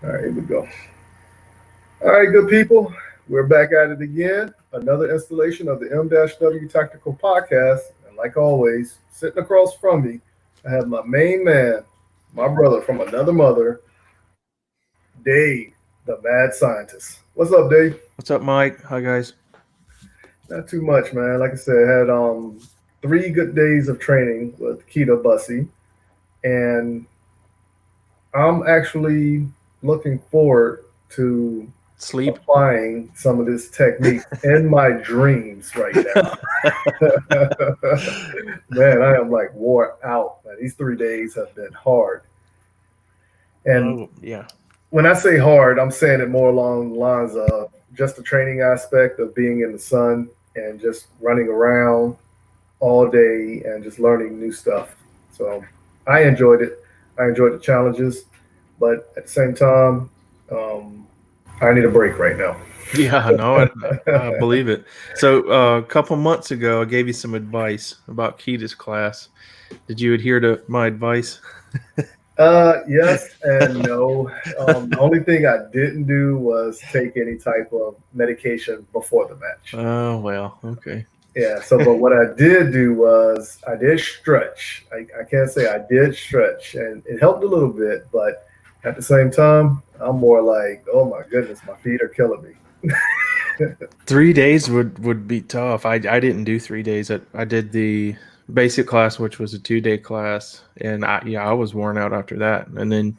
All right, here we go. All right, good people. We're back at it again. Another installation of the M-W Tactical Podcast. And like always, sitting across from me, I have my main man, my brother from another mother, Dave, the mad scientist. What's up, Dave? What's up, Mike? Hi, guys. Not too much, man. Like I said, I had 3 good days of training with Keto Bussy, and I'm actually looking forward to Sleep. applying some of this technique in my dreams right now. Man, I am like wore out. Man, these 3 days have been hard. And Oh, yeah. when I say hard, I'm saying it more along the lines of just the training aspect of being in the sun and just running around all day and just learning new stuff. So I enjoyed it. I enjoyed the challenges, but at the same time, um, I need a break right now. Yeah, no, I believe it. So, a couple months ago, I gave you some advice about Keita's class. Did you adhere to my advice? Yes and no. The only thing I didn't do was take any type of medication before the match. Oh, well, okay. Yeah. So, but what I did do was I did stretch. I can't say I did stretch, and it helped a little bit, but at the same time, I'm more like, oh my goodness, my feet are killing me. 3 days would be tough. I didn't do 3 days. I did the basic class, which was a 2 day class, and I was worn out after that. And then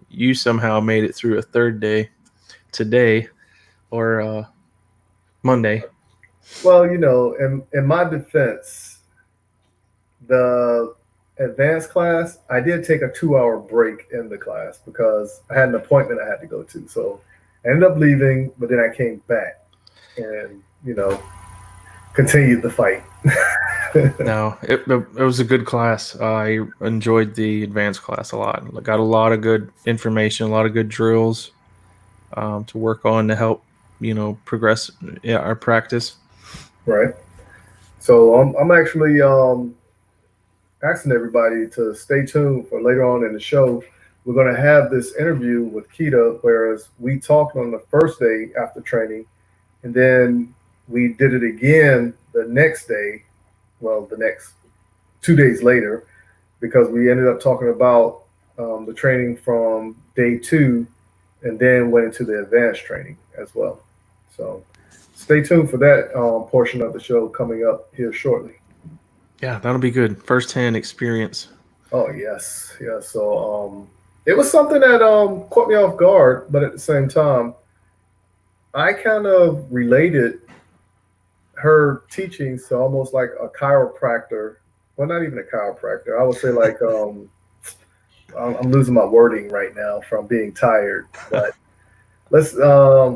you somehow made it through a third day today or Monday. Well, in my defense, the advanced class, I did take a 2 hour break in the class because I had an appointment I had to go to. So I ended up leaving, but then I came back and, continued the fight. No, it was a good class. I enjoyed the advanced class a lot. I got a lot of good information, a lot of good drills to work on to help, progress our practice. Right. So I'm actually asking everybody to stay tuned for later on in the show. We're going to have this interview with Kita, whereas we talked on the first day after training, and then we did it again the next day, well, the next 2 days later, because we ended up talking about the training from day two and then went into the advanced training as well. So stay tuned for that portion of the show coming up here shortly. Yeah, that'll be good. First hand experience. Oh, yes. Yeah. So it was something that caught me off guard, but at the same time, I kind of related her teachings to almost like a chiropractor. Well, not even a chiropractor. I would say like I'm losing my wording right now from being tired, but let's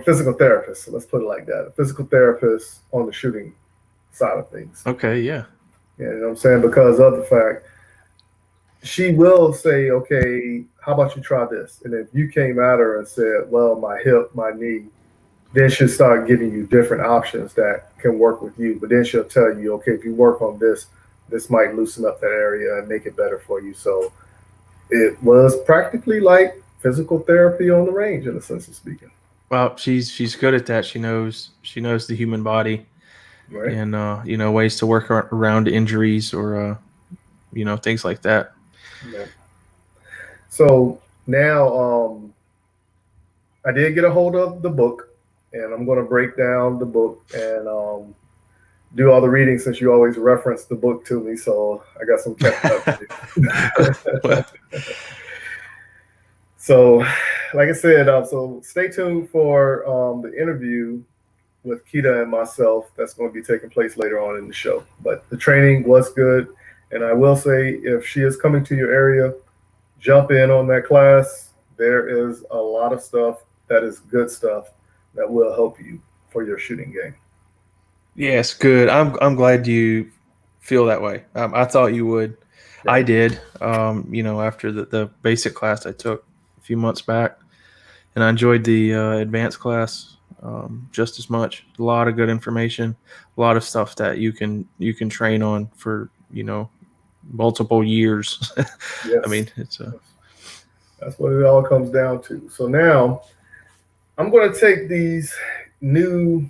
physical therapist. Let's put it like that. A physical therapist on the shooting side of things. Okay, yeah. Yeah, you know what I'm saying? Because of the fact she will say, okay, how about you try this? And if you came at her and said, well, my hip, my knee, then she'll start giving you different options that can work with you. But then she'll tell you, okay, if you work on this, this might loosen up that area and make it better for you. So it was practically like physical therapy on the range, in a sense of speaking. Well, she's good at that. She knows the human body Right. and ways to work around injuries or things like that. Yeah. So now I did get a hold of the book, and I'm going to break down the book and do all the reading since you always reference the book to me. So I got some catching up to Well, do. So, like I said, so stay tuned for the interview with Kita and myself. That's going to be taking place later on in the show. But the training was good. And I will say, if she is coming to your area, jump in on that class. There is a lot of stuff that is good stuff that will help you for your shooting game. yes, good. I'm glad you feel that way. I thought you would. I Right. did. After the basic class I took a few months back, and I enjoyed the advanced class just as much. A lot of good information, a lot of stuff that you can train on for multiple years. I Yes. mean, it's Yes. That's what it all comes down to. So now I'm going to take these new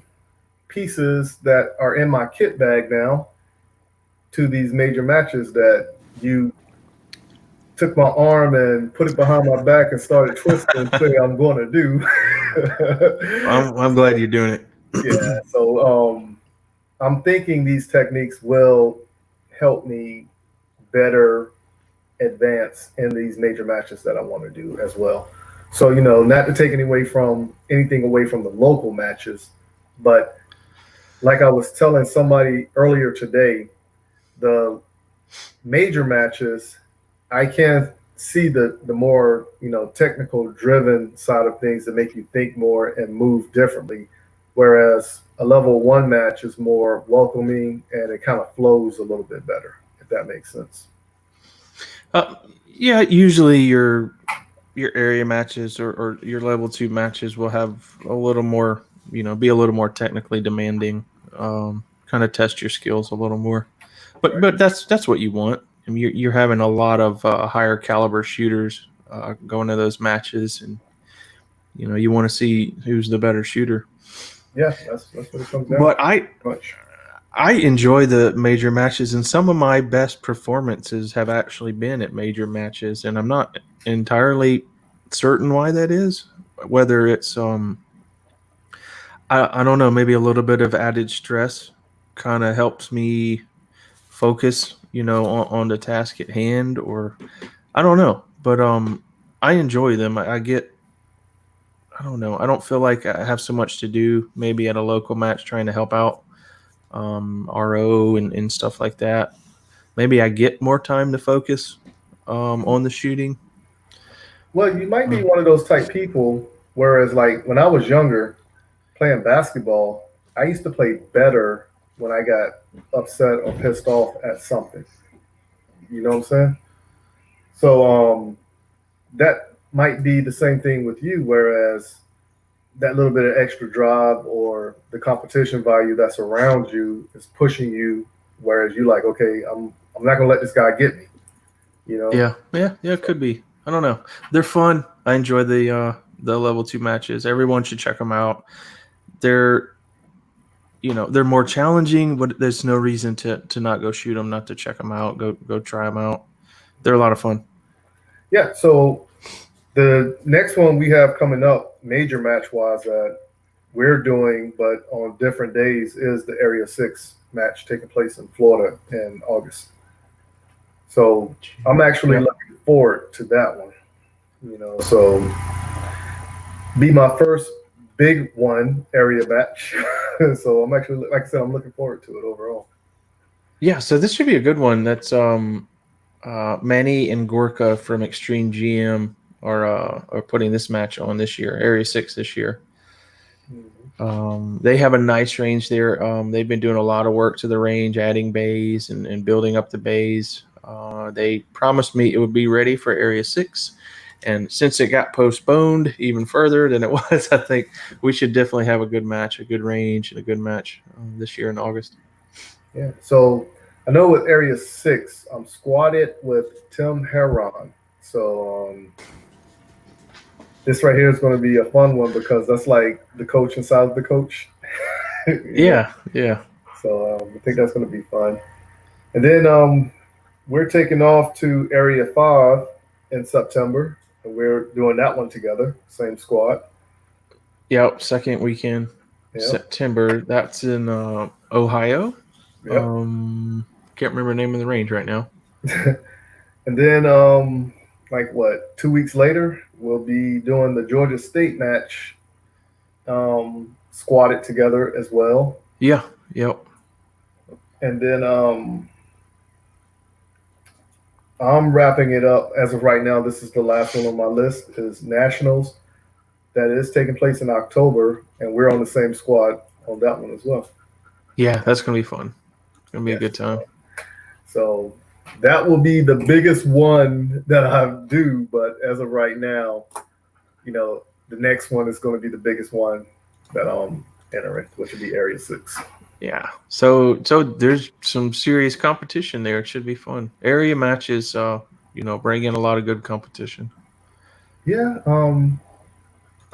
pieces that are in my kit bag now to these major matches that you took my arm and put it behind my back and started twisting and say I'm going to do. I'm glad you're doing it. Yeah. So I'm thinking these techniques will help me better advance in these major matches that I want to do as well. So not to take anything away from the local matches, but like I was telling somebody earlier today, the major matches, I can see the more technical driven side of things that make you think more and move differently, whereas a level one match is more welcoming and it kind of flows a little bit better, if that makes sense. Uh, yeah, usually your area matches or your level two matches will have a little more, be a little more technically demanding, kind of test your skills a little more. Right. But that's what you want. I mean, you're having a lot of higher caliber shooters going to those matches, and you want to see who's the better shooter. Yeah, that's what it comes down to. But I Much. I enjoy the major matches, and some of my best performances have actually been at major matches, and I'm not entirely certain why that is. Whether it's I don't know, maybe a little bit of added stress kind of helps me focus, on the task at hand, or I don't know, but I enjoy them. I get, I don't know, I don't feel like I have so much to do. Maybe at a local match, trying to help out RO and stuff like that. Maybe I get more time to focus on the shooting. Well, you might be Um, one of those type people, whereas like when I was younger playing basketball, I used to play better when I got upset or pissed off at something. You know what I'm saying? So that might be the same thing with you, whereas that little bit of extra drive or the competition value that's around you is pushing you, whereas you like, okay, I'm not gonna let this guy get me, you know? yeah, it could be. I don't know. They're fun. I enjoy the level two matches. Everyone should check them out. They're they're more challenging, but there's no reason to not go shoot them, not to check them out. Go try them out. They're a lot of fun. Yeah, so the next one we have coming up, major match wise, that we're doing, but on different days, is the Area 6 match taking place in Florida in August. So I'm actually Yeah. looking forward to that one, So be my first big one area match. So I'm actually, like I said, I'm looking forward to it overall. Yeah, so this should be a good one. That's Manny and Gorka from Extreme GM are putting this match on this year, Area 6 this year. Mhm. They have a nice range there. They've been doing a lot of work to the range, adding bays and building up the bays. They promised me it would be ready for Area 6. And since it got postponed even further than it was, I think we should definitely have a good match, a good range, and a good match this year in August. Yeah. So I know with Area 6, I'm squatted with Tim Heron. So this right here is going to be a fun one because that's like the coach inside of the coach. you know. Yeah. So I think that's going to be fun. And then we're taking off to Area 5 in September, and we're doing that one together, same squad. Yep, second weekend, Yep, September. That's in Ohio. yep. Can't remember the name of the range right now. And then, like what, 2 weeks later, we'll be doing the Georgia State match, squatted together as well. Yeah, yep. And then I'm wrapping it up as of right now. This is the last one on my list is Nationals. That is taking place in October, and we're on the same squad on that one as well. Yeah, that's gonna be fun. It's gonna be a Yes. good time. So that will be the biggest one that I do. But as of right now, the next one is going to be the biggest one that I'm entering, which will be Area 6. Yeah. So there's some serious competition there. It should be fun. Area matches, bring in a lot of good competition. Yeah,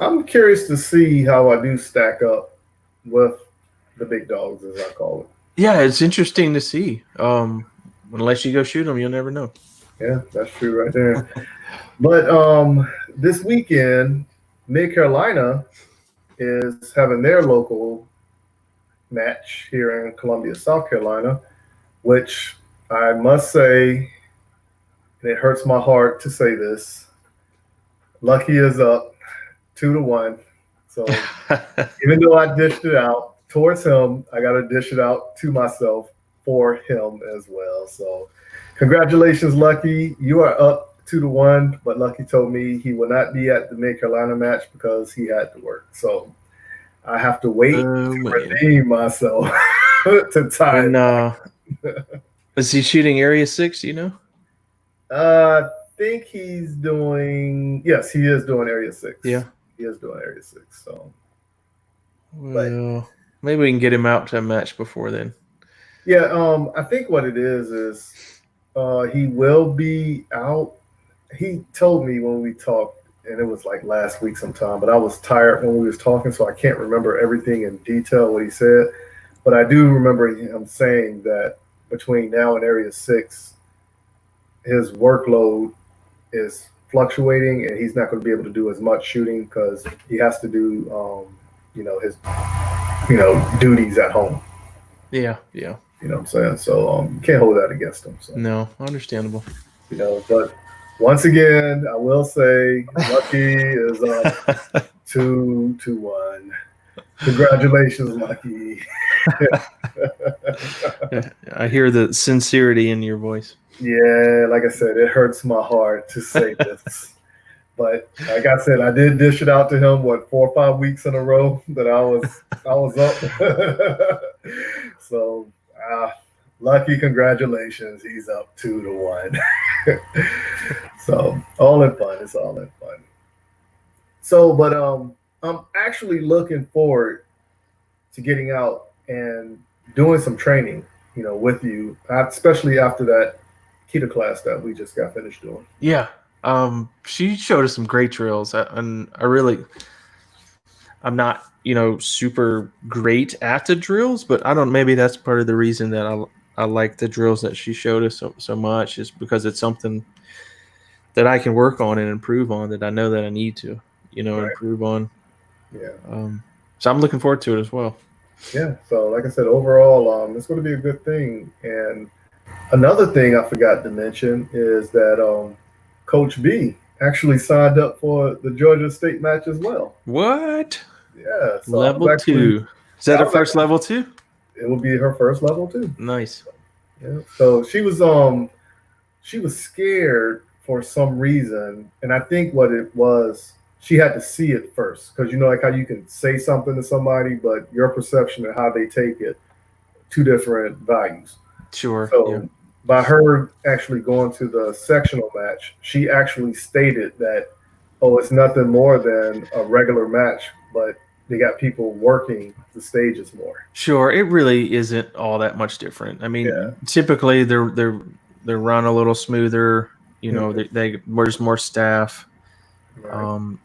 I'm curious to see how I do stack up with the big dogs, as I call it. Yeah, it's interesting to see. Unless you go shoot them, you'll never know. Yeah, that's true right there. But this weekend, Mid Carolina is having their local match here in Columbia, South Carolina, which I must say, and it hurts my heart to say this, Lucky is up 2-1. So even though I dished it out towards him, I got to dish it out to myself for him as well. So congratulations, Lucky. You are up 2-1, but Lucky told me he will not be at the Mid Carolina match because he had to work. So I have to wait Oh to man. redeem myself to tie And it. is he shooting Area 6? You know? I think he's doing, yes, he is doing Area 6. Yeah. He is doing Area 6. So, but Well, maybe we can get him out to a match before then. yeah, I think what it is he will be out. He told me when we talked, and it was like last week sometime, but I was tired when we was talking, so I can't remember everything in detail what he said. But I do remember him saying that between now and Area 6, his workload is fluctuating, and he's not going to be able to do as much shooting because he has to do, his, duties at home. Yeah, yeah. You know what I'm saying? So you can't hold that against him. So No, understandable. but once again, I will say Lucky is up 2-1. Congratulations, Lucky. I hear the sincerity in your voice. Yeah, like I said, it hurts my heart to say this. But like I said, I did dish it out to him 4 or 5 weeks in a row that I was up. So Lucky, congratulations. He's up 2-1. So all in fun. It's all in fun. So, but I'm actually looking forward to getting out and doing some training, with you, especially after that keto class that we just got finished doing. Yeah. She showed us some great drills, and I'm not, super great at the drills, but I don't. Maybe that's part of the reason that I like the drills that she showed us so much is because it's something that I can work on and improve on that I know that I need to, Right. improve on. Yeah. So I'm looking forward to it as well. Yeah. So, like I said, overall, it's going to be a good thing. And another thing I forgot to mention is that Coach B actually signed up for the Georgia State match as well. What? Yeah. So Level 2. Is that I her was first actually, level 2? it will be her first level too. Nice. Yeah. So she was scared for some reason, and I think what it was, she had to see it first because like how you can say something to somebody, but your perception and how they take it, two different values. Sure. Yeah. So by her actually going to the sectional match, she actually stated that, oh, it's nothing more than a regular match, but they got people working the stages more. Sure, it really isn't all that much different. I Yeah. mean, typically they're run a little smoother. Mhm. There's more staff. Right. Um,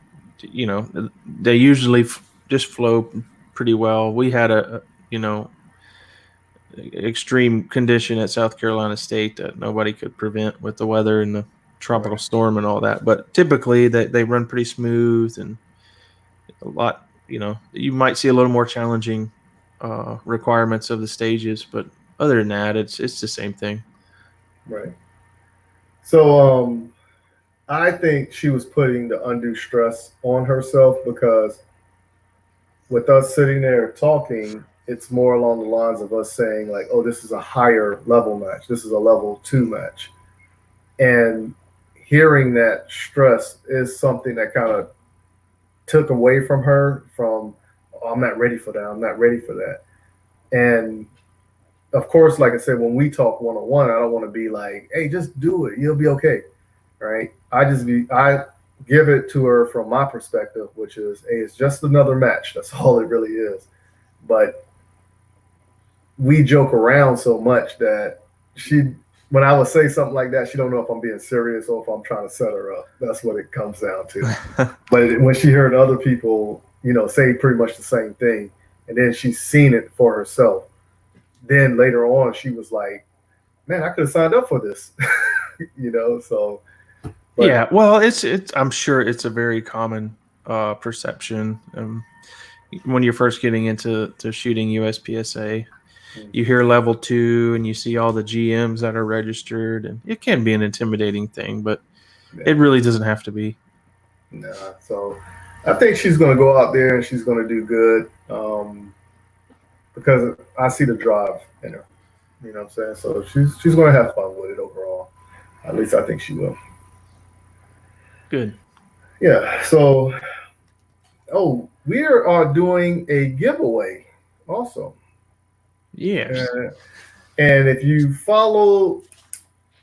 they usually just flow pretty well. We had a extreme condition at South Carolina State that nobody could prevent with the weather and the tropical Right. storm and all that. But typically they run pretty smooth and a lot. You might see a little more challenging requirements of the stages, but other than that, it's the same thing. Right. So I think she was putting the undue stress on herself because with us sitting there talking, it's more along the lines of us saying like, "Oh, this is a higher level match. This is a level 2 match," and hearing that stress is something that kind of took away from her. From, oh, I'm not ready for that. I'm not ready for that. And of course, like I said, when we talk one on one, I don't want to be like, "Hey, just do it. You'll be okay." Right? I give it to her from my perspective, which is, hey, it's just another match. That's all it really is. But we joke around so much that she when I would say something like that, she don't know if I'm being serious or if I'm trying to set her up. That's what it comes down to. But when she heard other people, say pretty much the same thing, and then she's seen it for herself, then later on she was like, "Man, I could have signed up for this," So, but Yeah, well, it's. I'm sure it's a very common perception. When you're first getting into shooting USPSA, you hear level 2 and you see all the GMs that are registered, and it can be an intimidating thing, but yeah, it really doesn't have to be. nah. So I think she's going to go out there and she's going to do good because I see the drive in her. You know what I'm saying? So she's going to have fun with it overall. At least I think she will. Good. Yeah. So, we are doing a giveaway also. Yes. And if you follow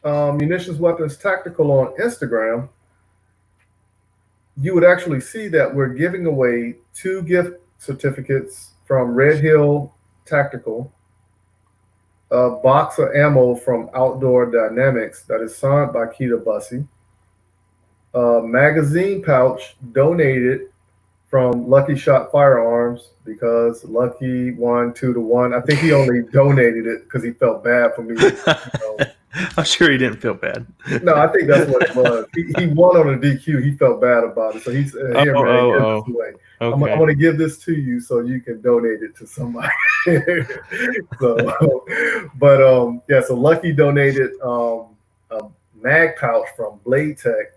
Munitions Weapons Tactical on Instagram, you would actually see that we're giving away 2 gift certificates from Red Hill Tactical, a box of ammo from Outdoor Dynamics that is signed by Keita Busse, a magazine pouch donated from Lucky Shot Firearms because Lucky won 2-1. I think he only donated it because he felt bad for me. I'm sure he didn't feel bad. No, I think that's what it was. He won on a DQ. He felt bad about it, so he said, "Here, man, give this away. I'm Okay. going to give this to you so you can donate it to somebody." So Lucky donated a mag pouch from Blade Tech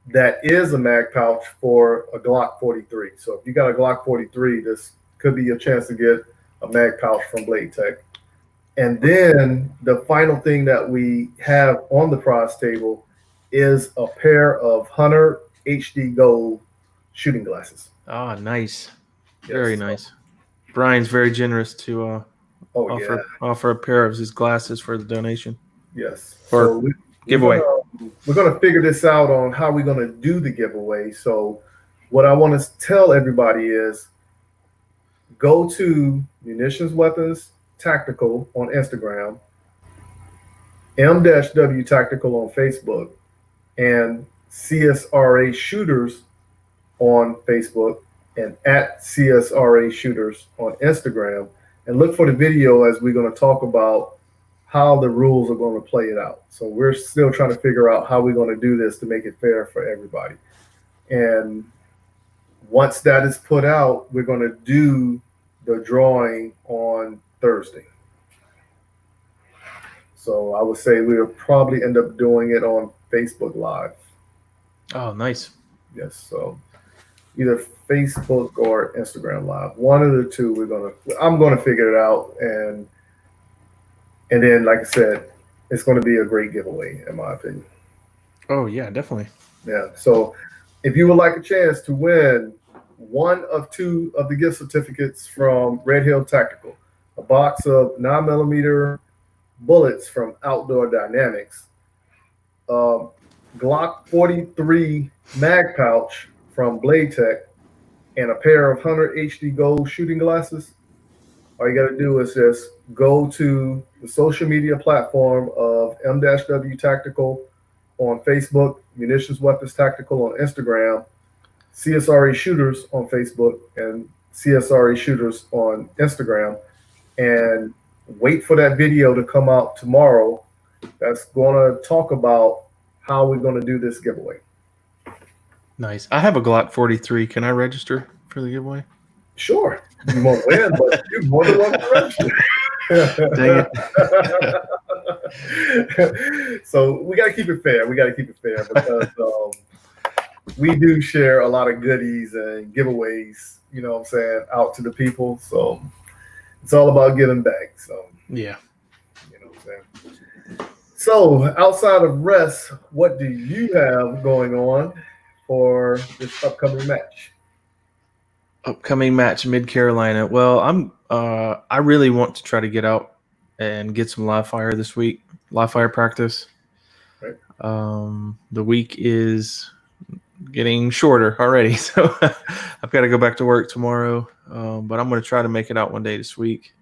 that is a mag pouch for a Glock 43. So if you got a Glock 43, this could be your chance to get a mag pouch from Blade Tech. And then the final thing that we have on the prize table is a pair of Hunter HD Gold shooting glasses. Ah, nice. Yes. Very nice. Brian's very generous to offer a pair of his glasses for the donation. Yes. For giveaway. We're going to figure this out on how we're going to do the giveaway. So what I want to tell everybody is go to Munitions Weapons Tactical on Instagram, M-W Tactical on Facebook, and CSRA Shooters on Facebook, and at CSRA Shooters on Instagram, and look for the video as we're going to talk about how the rules are going to play it out. So we're still trying to figure out how we're going to do this to make it fair for everybody. And once that is put out, we're going to do the drawing on Thursday. So I would say we'll probably end up doing it on Facebook Live. Oh, nice. Yes. So either Facebook or Instagram Live, one of the two. I'm going to figure it out, and then, like I said, it's going to be a great giveaway, in my opinion. Oh yeah, definitely. Yeah. So if you would like a chance to win one of 2 of the gift certificates from Red Hill Tactical, a box of 9mm bullets from Outdoor Dynamics, Glock 43 mag pouch from Blade Tech, and a pair of Hunter HD Gold shooting glasses, all you got to do is just go to the social media platform of M-W Tactical on Facebook, Munitions Weapons Tactical on Instagram, CSRA Shooters on Facebook, and CSRA Shooters on Instagram, and wait for that video to come out tomorrow. That's going to talk about how we're going to do this giveaway. Nice. I have a Glock 43. Can I register for the giveaway? Sure. You won't win, but you're more than welcome to register. Dang it. So we got to keep it fair. Because we do share a lot of goodies and giveaways, out to the people. So it's all about giving back. So yeah. What I'm saying? So outside of rest, what do you have going on for this upcoming match? Upcoming match, Mid Carolina. Well, I really want to try to get out and get some live fire this week. Live fire practice. Right. The week is getting shorter already, so I've got to go back to work tomorrow. But I'm going to try to make it out one day this week.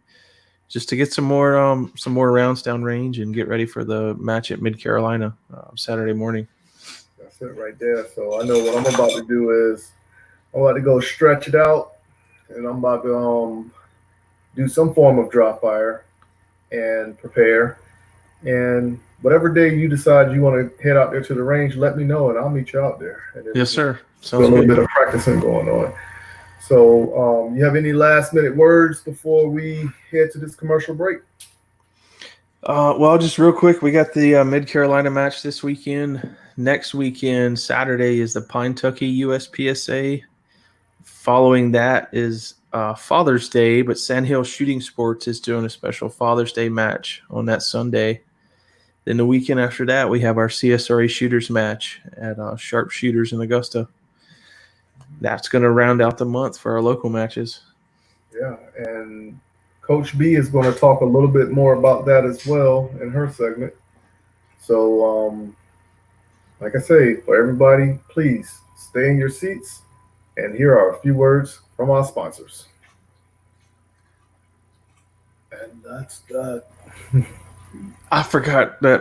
just to get some more rounds down range and get ready for the match at Mid Carolina Saturday morning. That's it right there. So I know what I'm about to do is I'm about to go stretch it out, and I'm about to do some form of dry fire and prepare. And whatever day you decide you want to head out there to the range, let me know, and I'll meet you out there. And then Yes, sir. do a Sounds little good. bit of practicing going on. So, you have any last minute words before we head to this commercial break? Well, just real quick, we got the Mid Carolina match this weekend. Next weekend, Saturday, is the Pine Tucky USPSA. Following that is Father's Day, but Sandhill Shooting Sports is doing a special Father's Day match on that Sunday. Then the weekend after that, we have our CSRA Shooters match at Sharp Shooters in Augusta. That's going to round out the month for our local matches. Yeah, and Coach B is going to talk a little bit more about that as well in her segment. So, like I say, for everybody, please stay in your seats. And here are a few words from our sponsors. And that's that. I forgot that